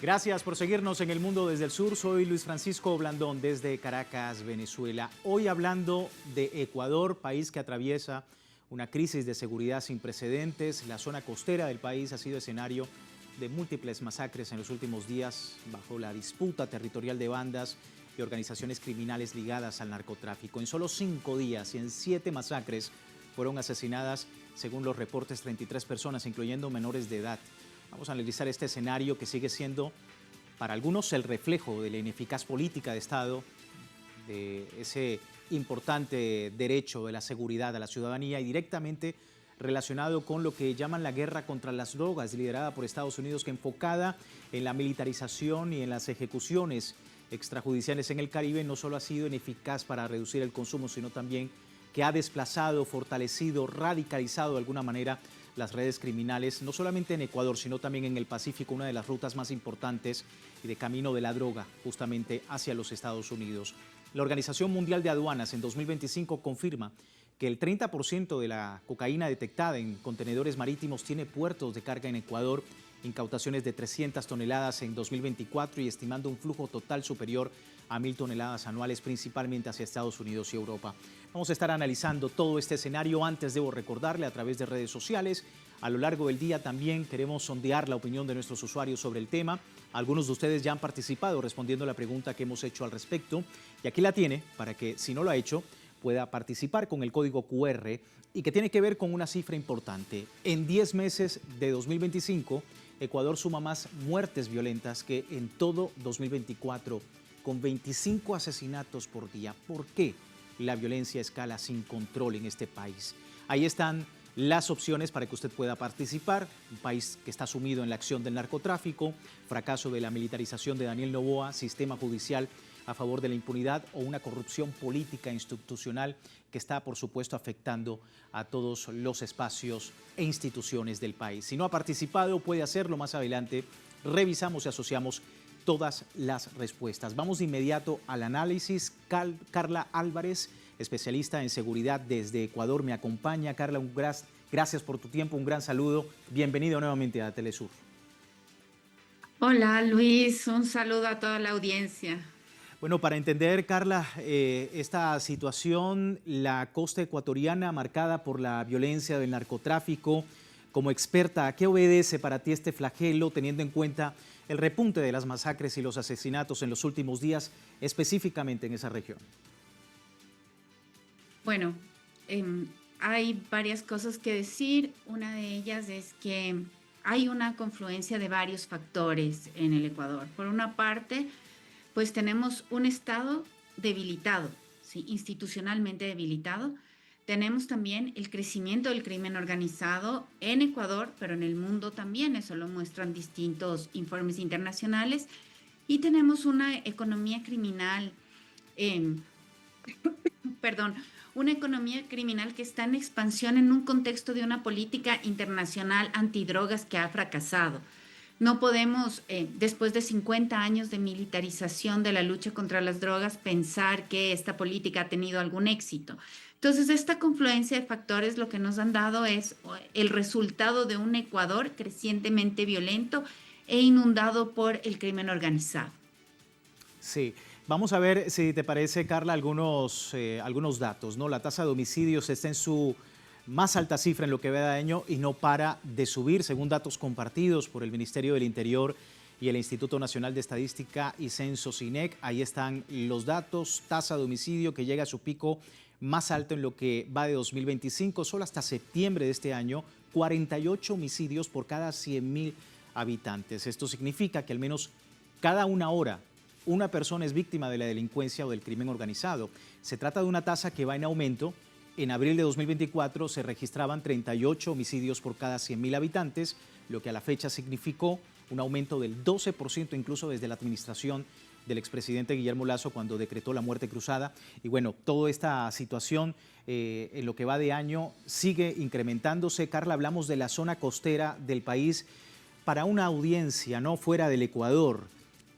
Gracias por seguirnos en El Mundo desde el Sur. Soy Luis Francisco Blandón desde Caracas, Venezuela. Hoy hablando de Ecuador, país que atraviesa una crisis de seguridad sin precedentes. La zona costera del país ha sido escenario de múltiples masacres en los últimos días bajo la disputa territorial de bandas y organizaciones criminales ligadas al narcotráfico. En solo 5 días y en 7 masacres fueron asesinadas, según los reportes, 33 personas, incluyendo menores de edad. Vamos a analizar este escenario que sigue siendo para algunos el reflejo de la ineficaz política de Estado, de ese importante derecho de la seguridad a la ciudadanía y directamente relacionado con lo que llaman la guerra contra las drogas, liderada por Estados Unidos, que enfocada en la militarización y en las ejecuciones extrajudiciales en el Caribe, no solo ha sido ineficaz para reducir el consumo, sino también que ha desplazado, fortalecido, radicalizado de alguna manera las redes criminales, no solamente en Ecuador, sino también en el Pacífico, una de las rutas más importantes y de camino de la droga, justamente hacia los Estados Unidos. La Organización Mundial de Aduanas en 2025 confirma que el 30% de la cocaína detectada en contenedores marítimos tiene puertos de carga en Ecuador, incautaciones de 300 toneladas en 2024 y estimando un flujo total superior a 1.000 toneladas anuales, principalmente hacia Estados Unidos y Europa. Vamos a estar analizando todo este escenario. Antes debo recordarle a través de redes sociales. A lo largo del día también queremos sondear la opinión de nuestros usuarios sobre el tema. Algunos de ustedes ya han participado respondiendo la pregunta que hemos hecho al respecto. Y aquí la tiene para que, si no lo ha hecho, pueda participar con el código QR y que tiene que ver con una cifra importante. En 10 meses de 2025, Ecuador suma más muertes violentas que en todo 2024, con 25 asesinatos por día. ¿Por qué la violencia escala sin control en este país? Ahí están las opciones para que usted pueda participar. Un país que está sumido en la acción del narcotráfico, fracaso de la militarización de Daniel Noboa, sistema judicial a favor de la impunidad o una corrupción política e institucional que está, por supuesto, afectando a todos los espacios e instituciones del país. Si no ha participado, puede hacerlo más adelante. Revisamos y asociamos todas las respuestas. Vamos de inmediato al análisis. Carla Álvarez, especialista en seguridad desde Ecuador, me acompaña. Carla, gracias por tu tiempo, un gran saludo. Bienvenido nuevamente a Telesur. Hola Luis, un saludo a toda la audiencia. Bueno, para entender, Carla, esta situación, la costa ecuatoriana marcada por la violencia del narcotráfico, como experta, ¿a qué obedece para ti este flagelo, teniendo en cuenta el repunte de las masacres y los asesinatos en los últimos días, específicamente en esa región? Bueno, hay varias cosas que decir. Una de ellas es que hay una confluencia de varios factores en el Ecuador. Por una parte, pues tenemos un Estado debilitado, ¿sí? Institucionalmente debilitado. Tenemos también el crecimiento del crimen organizado en Ecuador, pero en el mundo también, eso lo muestran distintos informes internacionales. Y tenemos una economía criminal, eh, perdón, una economía criminal que está en expansión en un contexto de una política internacional antidrogas que ha fracasado. No podemos, después de 50 años de militarización de la lucha contra las drogas, pensar que esta política ha tenido algún éxito. Entonces, esta confluencia de factores lo que nos han dado es el resultado de un Ecuador crecientemente violento e inundado por el crimen organizado. Sí, vamos a ver si te parece, Carla, algunos datos, ¿no? La tasa de homicidios está en su más alta cifra en lo que va de año y no para de subir, según datos compartidos por el Ministerio del Interior y el Instituto Nacional de Estadística y Censos, INEC. Ahí están los datos, tasa de homicidio que llega a su pico más alto en lo que va de 2025, solo hasta septiembre de este año, 48 homicidios por cada 100.000 habitantes. Esto significa que al menos cada una hora una persona es víctima de la delincuencia o del crimen organizado. Se trata de una tasa que va en aumento. En abril de 2024 se registraban 38 homicidios por cada 100.000 habitantes, lo que a la fecha significó un aumento del 12% incluso desde la administración del expresidente Guillermo Lasso cuando decretó la muerte cruzada. Y bueno, toda esta situación en lo que va de año sigue incrementándose. Carla, hablamos de la zona costera del país. Para una audiencia no fuera del Ecuador,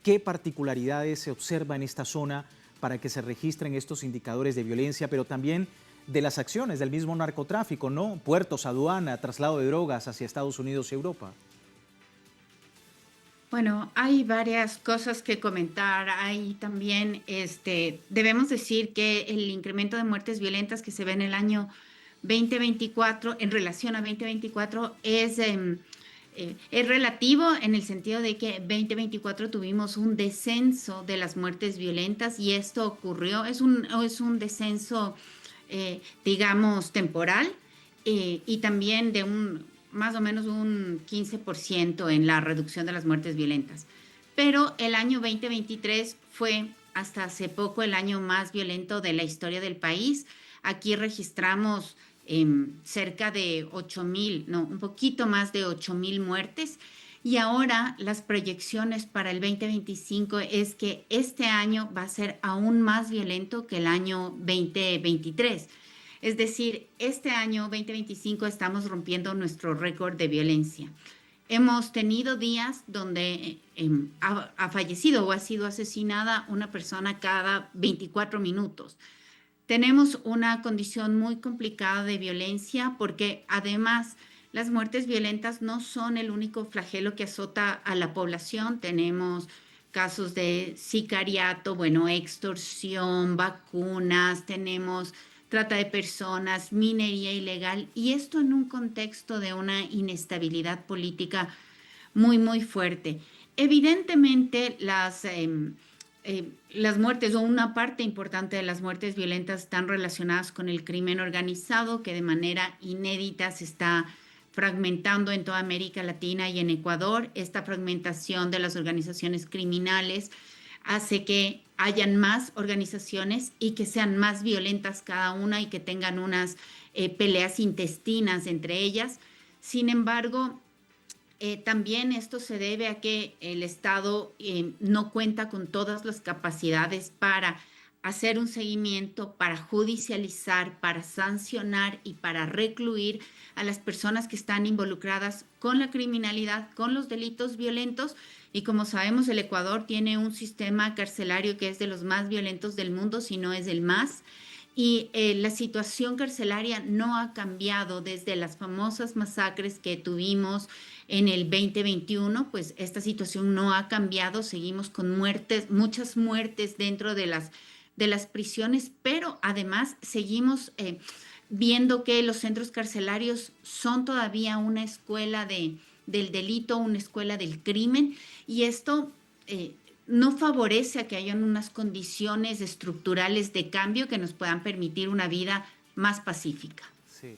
¿qué particularidades se observa en esta zona para que se registren estos indicadores de violencia, pero también de las acciones del mismo narcotráfico, ¿no? Puertos, aduana, traslado de drogas hacia Estados Unidos y Europa. Bueno, hay varias cosas que comentar. Hay también, debemos decir que el incremento de muertes violentas que se ve en el año 2024 en relación a 2024 es relativo en el sentido de que 2024 tuvimos un descenso de las muertes violentas y esto ocurrió, es un descenso, digamos, temporal, y también de más o menos un 15% en la reducción de las muertes violentas. Pero el año 2023 fue hasta hace poco el año más violento de la historia del país. Aquí registramos cerca de 8,000, no, un poquito más de 8,000 muertes. Y ahora las proyecciones para el 2025 es que este año va a ser aún más violento que el año 2023. Es decir, este año 2025 estamos rompiendo nuestro récord de violencia. Hemos tenido días donde ha fallecido o ha sido asesinada una persona cada 24 minutos. Tenemos una condición muy complicada de violencia porque además las muertes violentas no son el único flagelo que azota a la población. Tenemos casos de sicariato, bueno, extorsión, vacunas, tenemos trata de personas, minería ilegal, y esto en un contexto de una inestabilidad política muy, muy fuerte. Evidentemente, las muertes o una parte importante de las muertes violentas están relacionadas con el crimen organizado, que de manera inédita se está fragmentando en toda América Latina y en Ecuador. Esta fragmentación de las organizaciones criminales hace que hayan más organizaciones y que sean más violentas cada una y que tengan unas peleas intestinas entre ellas. Sin embargo, también esto se debe a que el Estado no cuenta con todas las capacidades para hacer un seguimiento, para judicializar, para sancionar y para recluir a las personas que están involucradas con la criminalidad, con los delitos violentos. Y como sabemos, el Ecuador tiene un sistema carcelario que es de los más violentos del mundo, si no es el más. Y la situación carcelaria no ha cambiado desde las famosas masacres que tuvimos en el 2021, pues esta situación no ha cambiado, seguimos con muertes, muchas muertes dentro de las prisiones, pero además seguimos viendo que los centros carcelarios son todavía una escuela del delito, una escuela del crimen, y esto no favorece a que hayan unas condiciones estructurales de cambio que nos puedan permitir una vida más pacífica. Sí.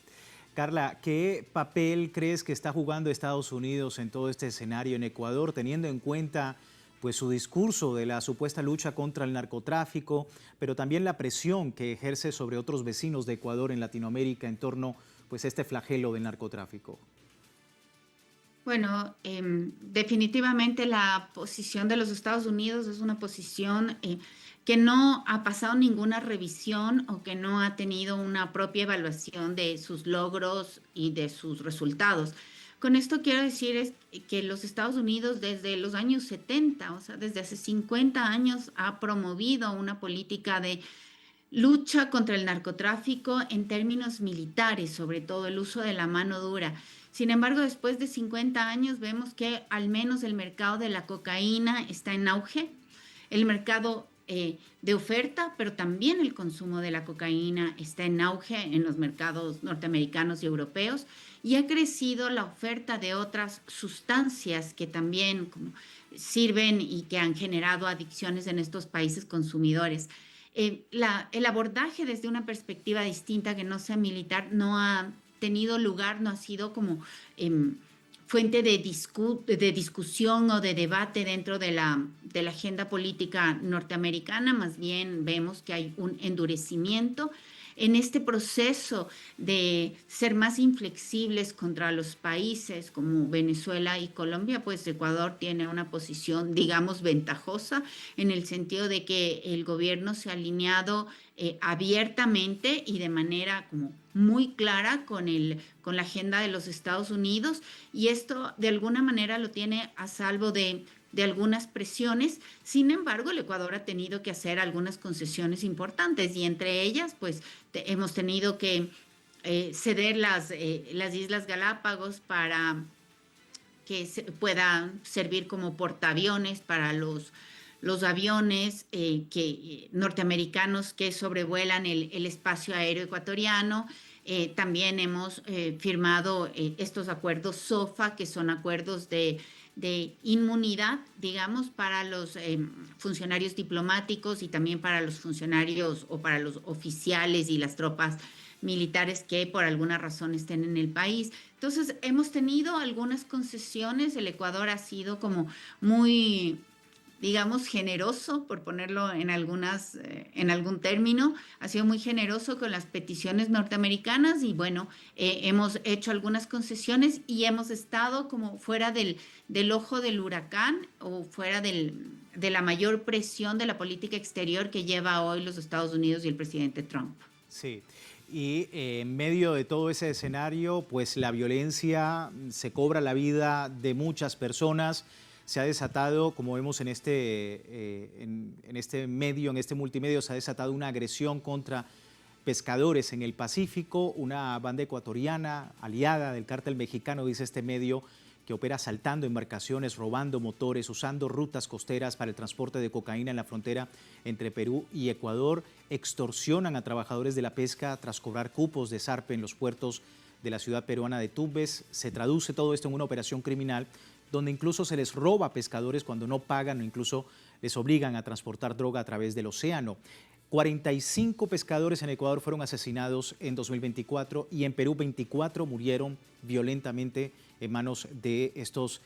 Carla, ¿qué papel crees que está jugando Estados Unidos en todo este escenario en Ecuador, teniendo en cuenta pues, su discurso de la supuesta lucha contra el narcotráfico, pero también la presión que ejerce sobre otros vecinos de Ecuador en Latinoamérica en torno pues, a este flagelo del narcotráfico? Bueno, definitivamente la posición de los Estados Unidos es una posición que no ha pasado ninguna revisión o que no ha tenido una propia evaluación de sus logros y de sus resultados. Con esto quiero decir es que los Estados Unidos desde los años 70, o sea, desde hace 50 años, ha promovido una política de lucha contra el narcotráfico en términos militares, sobre todo el uso de la mano dura. Sin embargo, después de 50 años vemos que al menos el mercado de la cocaína está en auge, el mercado de oferta, pero también el consumo de la cocaína está en auge en los mercados norteamericanos y europeos, y ha crecido la oferta de otras sustancias que también sirven y que han generado adicciones en estos países consumidores. El abordaje desde una perspectiva distinta que no sea militar no ha tenido lugar, no ha sido como fuente de discusión o de debate dentro de la agenda política norteamericana. Más bien vemos que hay un endurecimiento en este proceso de ser más inflexibles contra los países como Venezuela y Colombia. Pues Ecuador tiene una posición, digamos, ventajosa en el sentido de que el gobierno se ha alineado abiertamente y de manera como muy clara con la agenda de los Estados Unidos, y esto de alguna manera lo tiene a salvo de algunas presiones. Sin embargo, el Ecuador ha tenido que hacer algunas concesiones importantes, y entre ellas, pues, hemos tenido que ceder las Islas Galápagos para que pueda servir como portaaviones para los aviones norteamericanos que sobrevuelan el espacio aéreo ecuatoriano. También hemos firmado estos acuerdos SOFA, que son acuerdos de inmunidad, digamos, para los funcionarios diplomáticos y también para los funcionarios o para los oficiales y las tropas militares que por alguna razón estén en el país. Entonces, hemos tenido algunas concesiones. El Ecuador ha sido como muy, digamos, generoso, por ponerlo en algún término, ha sido muy generoso con las peticiones norteamericanas y bueno, hemos hecho algunas concesiones y hemos estado como fuera del ojo del huracán o fuera de la mayor presión de la política exterior que lleva hoy los Estados Unidos y el presidente Trump. Sí, y en medio de todo ese escenario, pues la violencia se cobra la vida de muchas personas. Se ha desatado, como vemos en este medio, en este multimedio, se ha desatado una agresión contra pescadores en el Pacífico, una banda ecuatoriana aliada del cártel mexicano, dice este medio, que opera asaltando embarcaciones, robando motores, usando rutas costeras para el transporte de cocaína en la frontera entre Perú y Ecuador, extorsionan a trabajadores de la pesca tras cobrar cupos de zarpe en los puertos de la ciudad peruana de Tumbes. Se traduce todo esto en una operación criminal donde incluso se les roba a pescadores cuando no pagan o incluso les obligan a transportar droga a través del océano. 45 pescadores en Ecuador fueron asesinados en 2024 y en Perú 24 murieron violentamente en manos de estos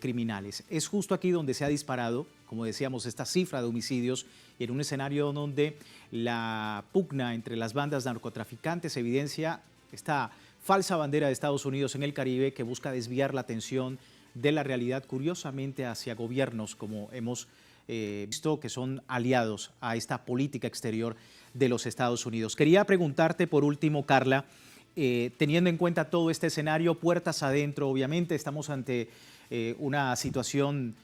criminales. Es justo aquí donde se ha disparado, como decíamos, esta cifra de homicidios y en un escenario donde la pugna entre las bandas narcotraficantes evidencia esta falsa bandera de Estados Unidos en el Caribe que busca desviar la atención de la realidad, curiosamente, hacia gobiernos, como hemos visto, que son aliados a esta política exterior de los Estados Unidos. Quería preguntarte, por último, Carla, teniendo en cuenta todo este escenario, puertas adentro, obviamente, estamos ante una situación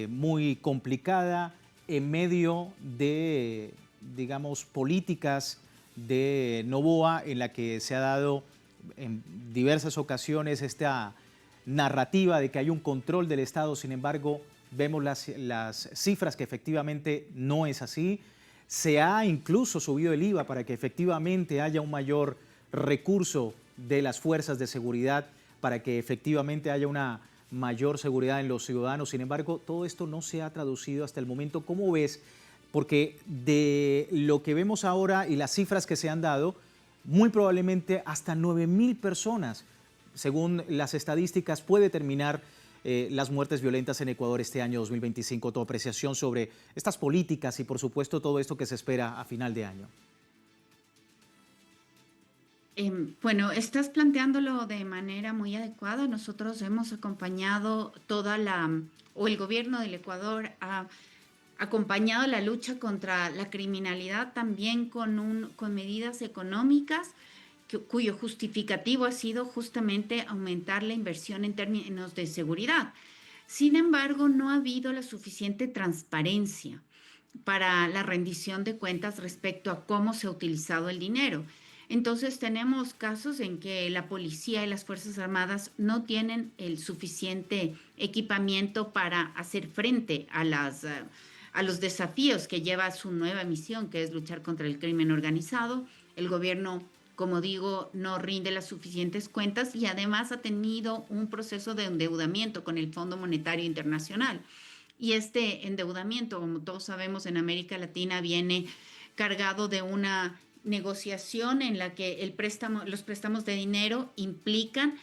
muy complicada en medio de, digamos, políticas de Noboa, en la que se ha dado en diversas ocasiones esta narrativa de que hay un control del Estado. Sin embargo, vemos las cifras que efectivamente no es así. Se ha incluso subido el IVA para que efectivamente haya un mayor recurso de las fuerzas de seguridad, para que efectivamente haya una mayor seguridad en los ciudadanos. Sin embargo, todo esto no se ha traducido hasta el momento. ¿Cómo ves? Porque de lo que vemos ahora y las cifras que se han dado, muy probablemente hasta 9.000 personas, según las estadísticas, puede terminar las muertes violentas en Ecuador este año 2025. Tu apreciación sobre estas políticas y, por supuesto, todo esto que se espera a final de año. Bueno, estás planteándolo de manera muy adecuada. Nosotros hemos acompañado el gobierno del Ecuador ha acompañado la lucha contra la criminalidad también con medidas económicas, cuyo justificativo ha sido justamente aumentar la inversión en términos de seguridad. Sin embargo, no ha habido la suficiente transparencia para la rendición de cuentas respecto a cómo se ha utilizado el dinero. Entonces, tenemos casos en que la policía y las Fuerzas Armadas no tienen el suficiente equipamiento para hacer frente a los desafíos que lleva su nueva misión, que es luchar contra el crimen organizado. El gobierno, como digo, no rinde las suficientes cuentas y además ha tenido un proceso de endeudamiento con el Fondo Monetario Internacional. Y este endeudamiento, como todos sabemos, en América Latina viene cargado de una negociación en la que los préstamos de dinero implican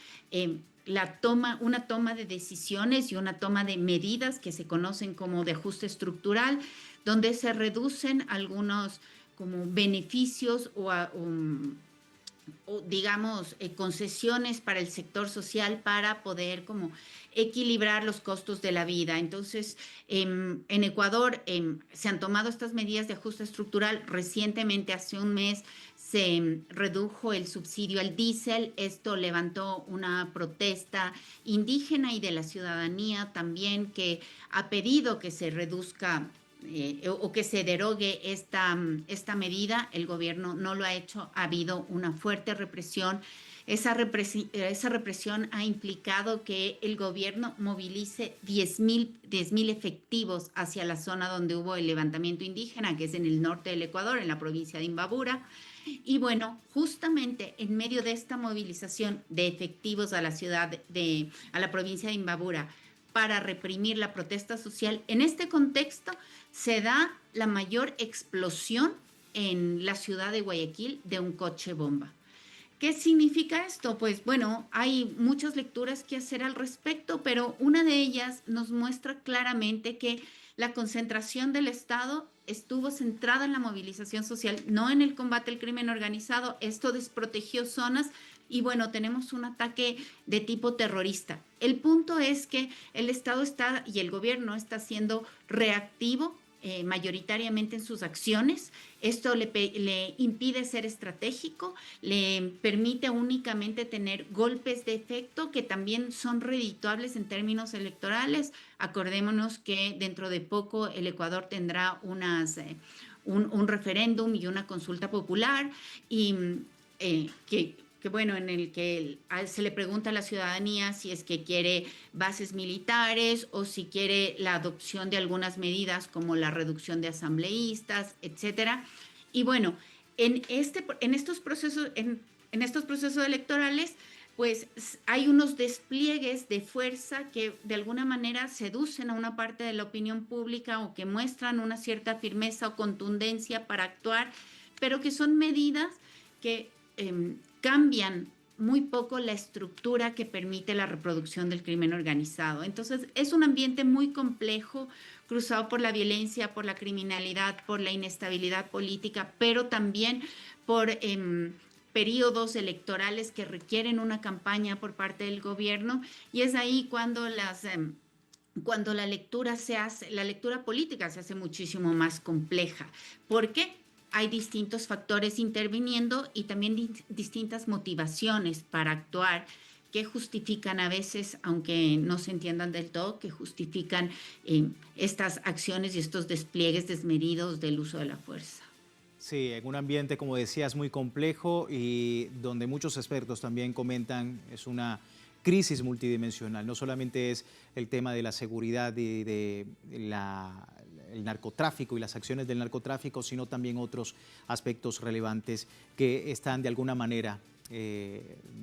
una toma de decisiones y una toma de medidas que se conocen como de ajuste estructural, donde se reducen algunos como beneficios o digamos, concesiones para el sector social para poder como equilibrar los costos de la vida. Entonces, en Ecuador se han tomado estas medidas de ajuste estructural. Recientemente, hace un mes, se redujo el subsidio al diésel. Esto levantó una protesta indígena y de la ciudadanía también, que ha pedido que se reduzca o que se derogue esta medida. El gobierno no lo ha hecho. Ha habido una fuerte represión. Esa represión ha implicado que el gobierno movilice 10.000 efectivos hacia la zona donde hubo el levantamiento indígena, que es en el norte del Ecuador, en la provincia de Imbabura. Y bueno, justamente en medio de esta movilización de efectivos a la provincia de Imbabura para reprimir la protesta social, en este contexto se da la mayor explosión en la ciudad de Guayaquil de un coche bomba. ¿Qué significa esto? Pues bueno, hay muchas lecturas que hacer al respecto, pero una de ellas nos muestra claramente que la concentración del Estado estuvo centrada en la movilización social, no en el combate al crimen organizado. Esto desprotegió zonas y bueno, tenemos un ataque de tipo terrorista. El punto es que el Estado y el gobierno está siendo reactivo mayoritariamente en sus acciones. Esto le impide ser estratégico, le permite únicamente tener golpes de efecto que también son redituables en términos electorales. Acordémonos que dentro de poco el Ecuador tendrá un referéndum y una consulta popular y bueno, en el que se le pregunta a la ciudadanía si es que quiere bases militares o si quiere la adopción de algunas medidas como la reducción de asambleístas, etcétera. Y bueno, en estos procesos electorales, pues hay unos despliegues de fuerza que de alguna manera seducen a una parte de la opinión pública o que muestran una cierta firmeza o contundencia para actuar, pero que son medidas que cambian muy poco la estructura que permite la reproducción del crimen organizado. Entonces, es un ambiente muy complejo, cruzado por la violencia, por la criminalidad, por la inestabilidad política, pero también por periodos electorales que requieren una campaña por parte del gobierno, y es ahí cuando la lectura política se hace muchísimo más compleja. ¿Por qué? Hay distintos factores interviniendo y también distintas motivaciones para actuar que justifican a veces, aunque no se entiendan del todo, que justifican estas acciones y estos despliegues desmedidos del uso de la fuerza. Sí, en un ambiente, como decías, muy complejo y donde muchos expertos también comentan es una crisis multidimensional. No solamente es el tema de la seguridad y de el narcotráfico y las acciones del narcotráfico, sino también otros aspectos relevantes que están de alguna manera,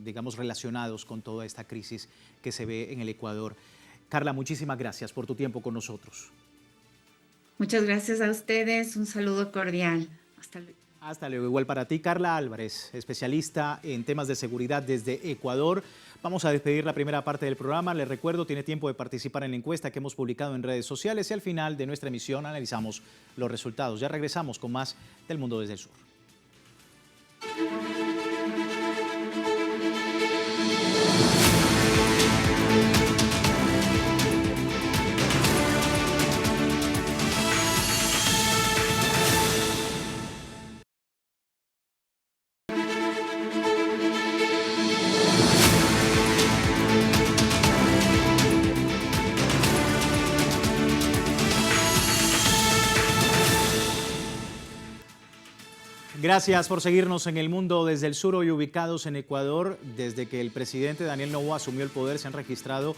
digamos, relacionados con toda esta crisis que se ve en el Ecuador. Carla, muchísimas gracias por tu tiempo con nosotros. Muchas gracias a ustedes, un saludo cordial. Hasta luego. Hasta luego. Igual para ti, Carla Álvarez, especialista en temas de seguridad desde Ecuador. Vamos a despedir la primera parte del programa. Les recuerdo, tiene tiempo de participar en la encuesta que hemos publicado en redes sociales y al final de nuestra emisión analizamos los resultados. Ya regresamos con más del Mundo desde el Sur. Gracias por seguirnos en El Mundo desde el Sur, hoy ubicados en Ecuador. Desde que el presidente Daniel Noboa asumió el poder se han registrado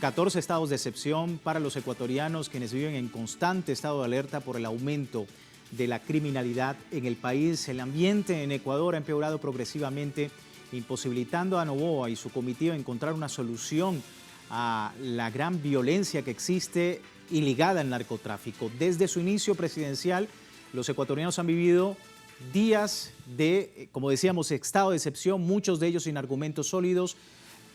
14 estados de excepción para los ecuatorianos, quienes viven en constante estado de alerta por el aumento de la criminalidad en el país. El ambiente en Ecuador ha empeorado progresivamente, imposibilitando a Noboa y su comitiva encontrar una solución a la gran violencia que existe y ligada al narcotráfico. Desde su inicio presidencial, los ecuatorianos han vivido días de, como decíamos, estado de excepción, muchos de ellos sin argumentos sólidos.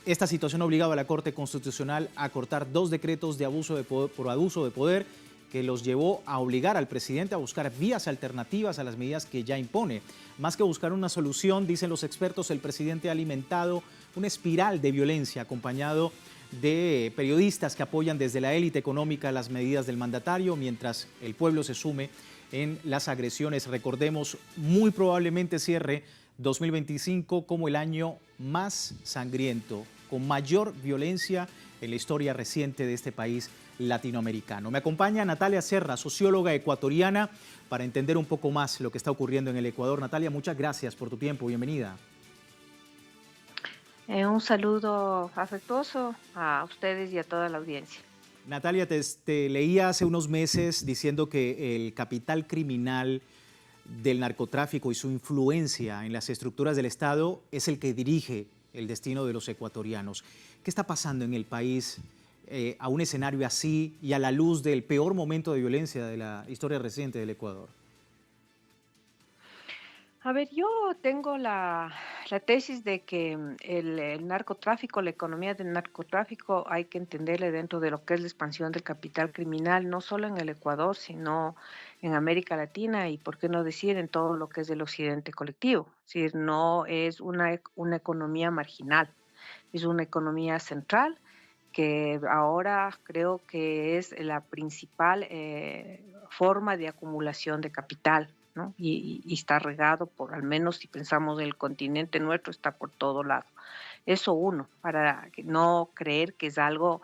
Esta situación ha obligado a la Corte Constitucional a cortar 2 decretos de abuso de poder, por abuso de poder, que los llevó a obligar al presidente a buscar vías alternativas a las medidas que ya impone. Más que buscar una solución, dicen los expertos, el presidente ha alimentado una espiral de violencia acompañado de periodistas que apoyan desde la élite económica las medidas del mandatario, mientras el pueblo se sume en las agresiones. Recordemos, muy probablemente cierre 2025 como el año más sangriento, con mayor violencia en la historia reciente de este país latinoamericano. Me acompaña Natalia Serra, socióloga ecuatoriana, para entender un poco más lo que está ocurriendo en el Ecuador. Natalia, muchas gracias por tu tiempo. Bienvenida. Un saludo afectuoso a ustedes y a toda la audiencia. Natalia, te leía hace unos meses diciendo que el capital criminal del narcotráfico y su influencia en las estructuras del Estado es el que dirige el destino de los ecuatorianos. ¿Qué está pasando en el país a un escenario así y a la luz del peor momento de violencia de la historia reciente del Ecuador? A ver, yo tengo la tesis de que el narcotráfico, la economía del narcotráfico, hay que entenderle dentro de lo que es la expansión del capital criminal, no solo en el Ecuador, sino en América Latina y, por qué no decir, en todo lo que es el occidente colectivo. Es decir, no es una economía marginal, es una economía central que ahora creo que es la principal forma de acumulación de capital, ¿no? Y está regado por, al menos si pensamos en el continente nuestro, está por todo lado. Eso uno, para no creer que es algo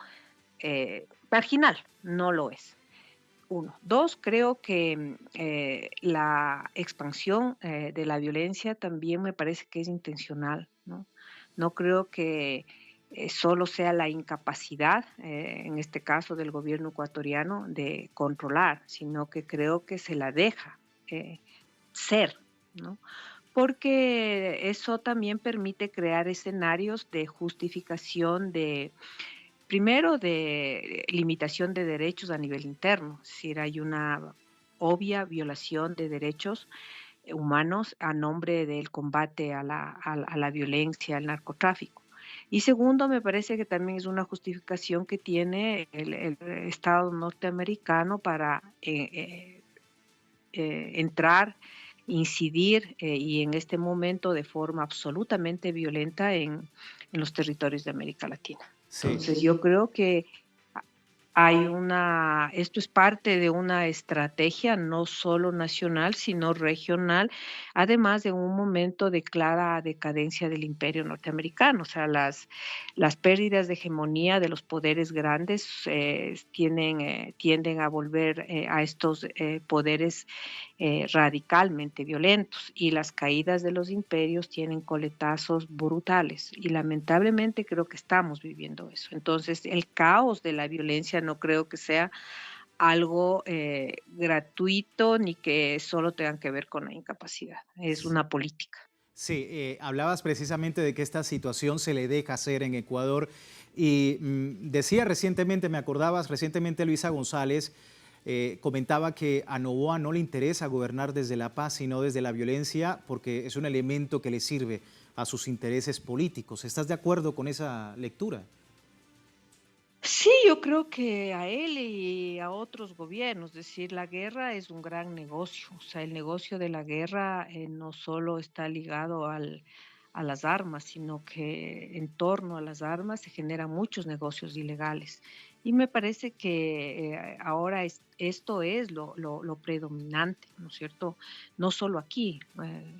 marginal, no lo es. Uno. Dos, creo que la expansión de la violencia también me parece que es intencional, ¿no? No creo que solo sea la incapacidad, en este caso del gobierno ecuatoriano, de controlar, sino que creo que se la deja eh, ser, ¿no? Porque eso también permite crear escenarios de justificación de, primero, de limitación de derechos a nivel interno, es decir, hay una obvia violación de derechos humanos a nombre del combate a la violencia, al narcotráfico. Y segundo, me parece que también es una justificación que tiene el Estado norteamericano para entrar, incidir y en este momento de forma absolutamente violenta en los territorios de América Latina. Sí. Entonces yo creo que esto es parte de una estrategia no solo nacional, sino regional, además de un momento de clara decadencia del imperio norteamericano. O sea, las pérdidas de hegemonía de los poderes grandes tienden a volver a estos poderes radicalmente violentos y las caídas de los imperios tienen coletazos brutales y lamentablemente creo que estamos viviendo eso. Entonces, el caos de la violencia no creo que sea algo gratuito ni que solo tengan que ver con la incapacidad, es una política. Sí, hablabas precisamente de que esta situación se le deja hacer en Ecuador y decía recientemente, me acordabas, recientemente Luisa González comentaba que a Noboa no le interesa gobernar desde la paz, sino desde la violencia, porque es un elemento que le sirve a sus intereses políticos. ¿Estás de acuerdo con esa lectura? Sí, yo creo que a él y a otros gobiernos, es decir, la guerra es un gran negocio, o sea, el negocio de la guerra no solo está ligado a las armas, sino que en torno a las armas se generan muchos negocios ilegales. Y me parece que ahora esto es lo predominante, ¿no es cierto? No solo aquí.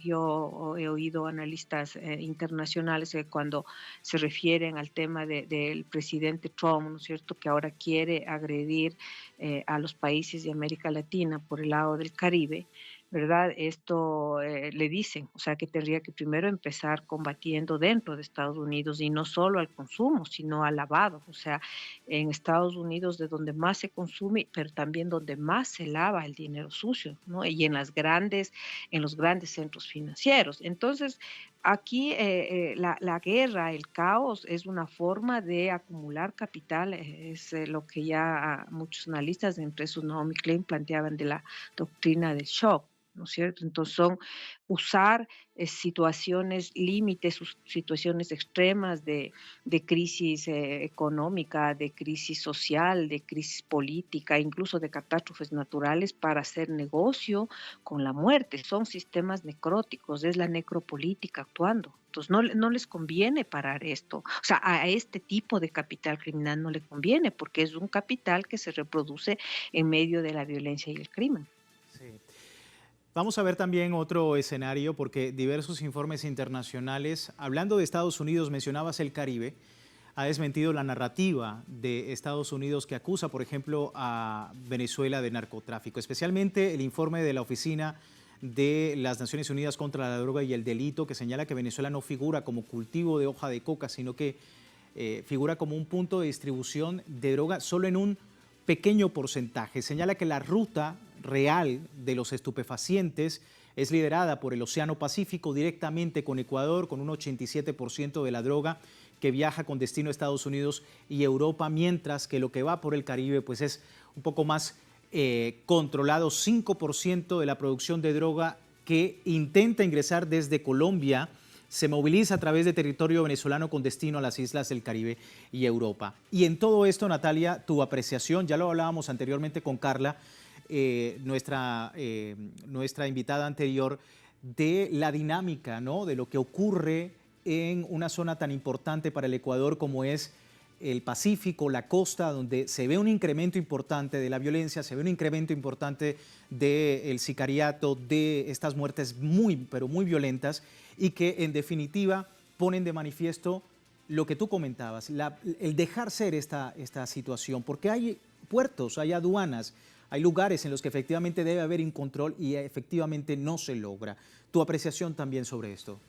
Yo he oído analistas internacionales que cuando se refieren al tema del presidente Trump, ¿no es cierto?, que ahora quiere agredir a los países de América Latina por el lado del Caribe, ¿verdad? Esto le dicen, o sea, que tendría que primero empezar combatiendo dentro de Estados Unidos y no solo al consumo, sino al lavado, o sea, en Estados Unidos de donde más se consume, pero también donde más se lava el dinero sucio, ¿no? Y en los grandes centros financieros. Entonces, aquí la guerra, el caos, es una forma de acumular capital, es lo que ya muchos analistas, entre esos Naomi Klein, planteaban de la doctrina del shock, ¿no es cierto? Entonces son usar situaciones límites, situaciones extremas de crisis económica, de crisis social, de crisis política, incluso de catástrofes naturales para hacer negocio con la muerte. Son sistemas necróticos, es la necropolítica actuando. Entonces no les conviene parar esto. O sea, a este tipo de capital criminal no le conviene porque es un capital que se reproduce en medio de la violencia y el crimen. Sí. Vamos a ver también otro escenario porque diversos informes internacionales, hablando de Estados Unidos, mencionabas el Caribe, ha desmentido la narrativa de Estados Unidos que acusa, por ejemplo, a Venezuela de narcotráfico, especialmente el informe de la Oficina de las Naciones Unidas contra la Droga y el Delito, que señala que Venezuela no figura como cultivo de hoja de coca, sino que figura como un punto de distribución de droga solo en un pequeño porcentaje. Señala que la ruta real de los estupefacientes es liderada por el Océano Pacífico directamente con Ecuador, con un 87% de la droga que viaja con destino a Estados Unidos y Europa, mientras que lo que va por el Caribe pues es un poco más controlado, 5% de la producción de droga que intenta ingresar desde Colombia se moviliza a través de territorio venezolano con destino a las islas del Caribe y Europa. Y en todo esto, Natalia, tu apreciación, ya lo hablábamos anteriormente con Carla, nuestra invitada anterior, de la dinámica, ¿no?, de lo que ocurre en una zona tan importante para el Ecuador como es el Pacífico, la costa, donde se ve un incremento importante de la violencia, se ve un incremento importante del sicariato, de estas muertes muy, pero muy violentas, y que en definitiva ponen de manifiesto lo que tú comentabas, el dejar ser esta situación, porque hay puertos, hay aduanas, hay lugares en los que efectivamente debe haber un control y efectivamente no se logra. Tu apreciación también sobre esto.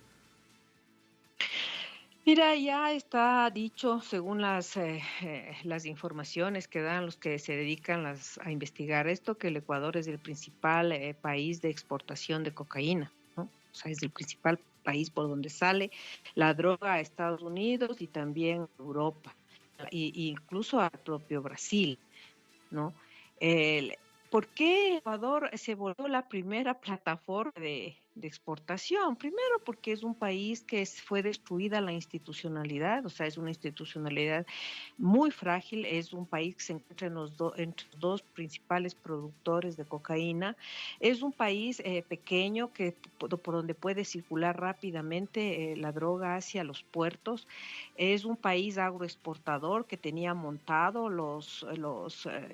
Mira, ya está dicho, según las informaciones que dan los que se dedican a investigar esto, que el Ecuador es el principal país de exportación de cocaína, ¿no? O sea, es el principal país por donde sale la droga a Estados Unidos y también a Europa, e incluso al propio Brasil, ¿no? El- ¿Por qué Ecuador se volvió la primera plataforma de exportación? Primero porque es un país que fue destruida la institucionalidad, o sea, es una institucionalidad muy frágil, es un país que se encuentra entre los dos principales productores de cocaína, es un país pequeño que por donde puede circular rápidamente la droga hacia los puertos, es un país agroexportador que tenía montado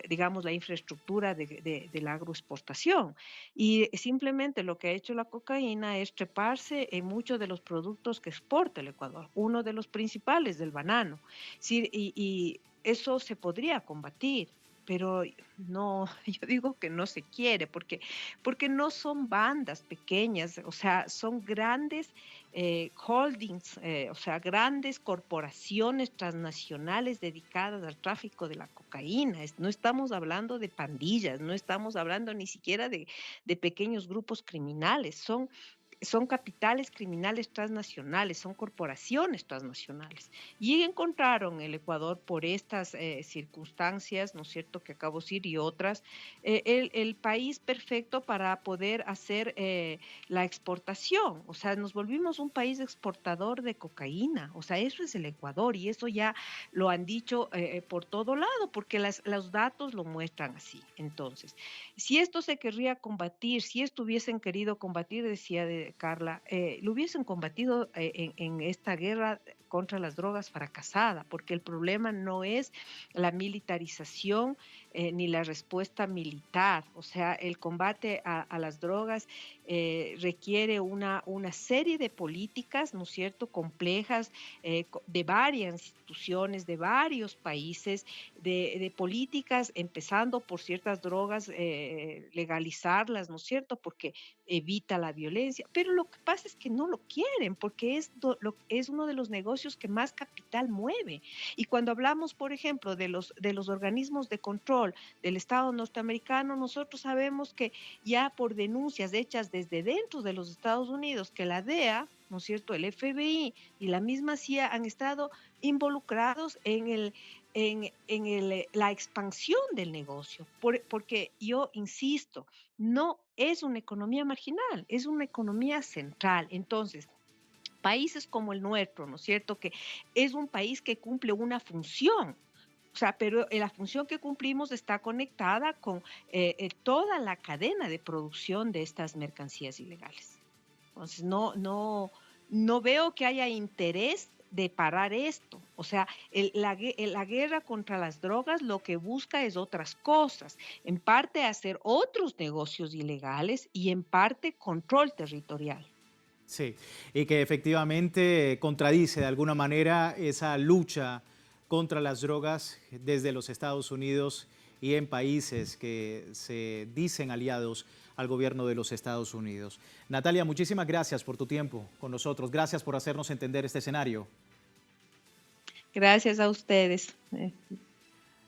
digamos, la infraestructura de la agroexportación. Y simplemente lo que ha hecho la cocaína es treparse en muchos de los productos que exporta el Ecuador, uno de los principales, del banano. Sí, y eso se podría combatir, pero no, yo digo que no se quiere, porque no son bandas pequeñas, o sea, son grandes holdings, o sea, grandes corporaciones transnacionales dedicadas al tráfico de la cocaína. No estamos hablando de pandillas, no estamos hablando ni siquiera de pequeños grupos criminales, son capitales criminales transnacionales, son corporaciones transnacionales. Y encontraron el Ecuador por estas circunstancias, ¿no es cierto?, que acabo de decir, y otras, el país perfecto para poder hacer la exportación. O sea, nos volvimos un país exportador de cocaína. O sea, eso es el Ecuador y eso ya lo han dicho por todo lado, porque los datos lo muestran así. Entonces, si esto se querría combatir, si esto hubiesen querido combatir, decía Carla, lo hubiesen combatido en esta guerra contra las drogas fracasada, porque el problema no es la militarización ni la respuesta militar. O sea, el combate a las drogas requiere una serie de políticas, ¿no es cierto?, complejas, de varias instituciones, de varios países, de políticas, empezando por ciertas drogas, legalizarlas, ¿no es cierto?, porque evita la violencia, pero lo que pasa es que no lo quieren, porque es uno de los negocios que más capital mueve. Y cuando hablamos, por ejemplo, de los organismos de control del Estado norteamericano, nosotros sabemos que ya por denuncias hechas desde dentro de los Estados Unidos, que la DEA, ¿no es cierto?, el FBI y la misma CIA han estado involucrados en la expansión del negocio, porque yo insisto, no es una economía marginal, es una economía central. Entonces, países como el nuestro, ¿no es cierto?, que es un país que cumple una función. O sea, pero la función que cumplimos está conectada con toda la cadena de producción de estas mercancías ilegales. Entonces, no veo que haya interés de parar esto. O sea, la guerra contra las drogas lo que busca es otras cosas. En parte hacer otros negocios ilegales y en parte control territorial. Sí, y que efectivamente contradice de alguna manera esa lucha contra las drogas desde los Estados Unidos y en países que se dicen aliados al gobierno de los Estados Unidos. Natalia, muchísimas gracias por tu tiempo con nosotros. Gracias por hacernos entender este escenario. Gracias a ustedes.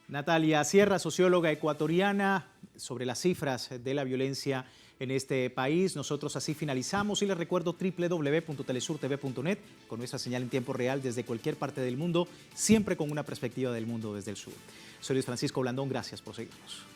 Natalia Sierra, socióloga ecuatoriana, sobre las cifras de la violencia en este país. Nosotros así finalizamos y les recuerdo www.telesurtv.net con nuestra señal en tiempo real desde cualquier parte del mundo, siempre con una perspectiva del mundo desde el sur. Soy Luis Francisco Blandón, gracias por seguirnos.